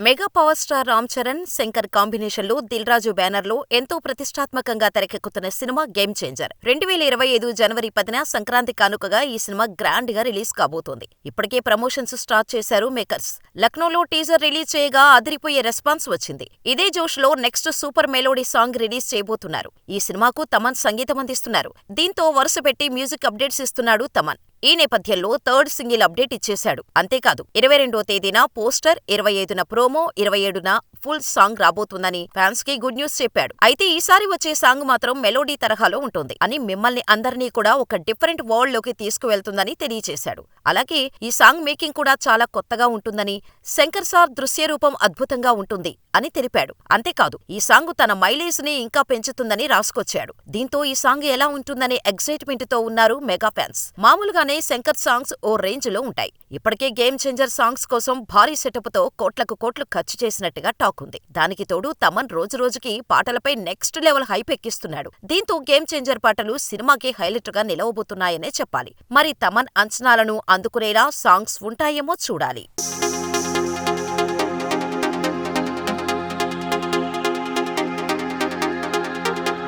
Mega power star Ram Charan, Shankar కాంబినేషన్లో దిల్ రాజు బ్యానర్లో ఎంతో ప్రతిష్టాత్మకంగా తెరకెక్కుతున్న సినిమా గేమ్ చేంజర్. 2025 జనవరి 10న సంక్రాంతి కానుకగా ఈ సినిమా గ్రాండ్ గా రిలీజ్ కాబోతోంది. ఇప్పటికే ప్రమోషన్స్ స్టార్ట్ చేశారు మేకర్స్. లక్నోలో టీజర్ రిలీజ్ చేయగా అదిరిపోయే రెస్పాన్స్ వచ్చింది. ఇదే జోష్ లో next super melody song release చేయబోతున్నారు. ఈ సినిమాకు తమన్ సంగీతం అందిస్తున్నారు. దీంతో వరుసపెట్టి మ్యూజిక్ అప్డేట్స్ ఇస్తున్నాడు తమన్. ఈ నేపథ్యంలో థర్డ్ సింగిల్ అప్డేట్ ఇచ్చేశాడు. అంతేకాదు 22వ తేదీన పోస్టర్, 25న ప్రోమో, 27న ఫుల్ సాంగ్ రాబోతుందని ఫ్యాన్స్ కి గుడ్ న్యూస్ చెప్పాడు. అయితే ఈసారి వచ్చే సాంగ్ మాత్రం మెలోడీ తరహాలో ఉంటుంది అని, మిమ్మల్ని అందరినీ కూడా ఒక డిఫరెంట్ వరల్డ్ లోకి తీసుకువెళ్తుందని తెలియచేశాడు. అలాగే ఈ సాంగ్ మేకింగ్ కూడా చాలా కొత్తగా ఉంటుందని, శంకర్ సార్ దృశ్య రూపం అద్భుతంగా ఉంటుంది అని తెలిపాడు. అంతేకాదు ఈ సాంగ్ తన మైలేజ్ ని ఇంకా పెంచుతుందని రాసుకొచ్చాడు. దీంతో ఈ సాంగ్ ఎలా ఉంటుందనే ఎక్సైట్మెంట్ తో ఉన్నారు మెగా ఫ్యాన్స్. మామూలుగానే శంకర్ సాంగ్స్ ఓ రేంజ్ లో ఉంటాయి. ఇప్పటికే గేమ్ చేంజర్ సాంగ్స్ కోసం భారీ సెటప్ తో కోట్లకు కోట్లు ఖర్చు చేసినట్టుగా టాక్ ఉంది. దానికి తోడు తమన్ రోజురోజుకి పాటలపై నెక్స్ట్ లెవెల్ హైప్ ఎక్కిస్తున్నాడు. దీంతో గేమ్ చేంజర్ పాటలు సినిమాకి హైలైట్ గా నిలవబోతున్నాయనే చెప్పాలి. మరి తమన్ అంచనాలను అందుకునేలా సాంగ్స్ ఉంటాయేమో చూడాలి.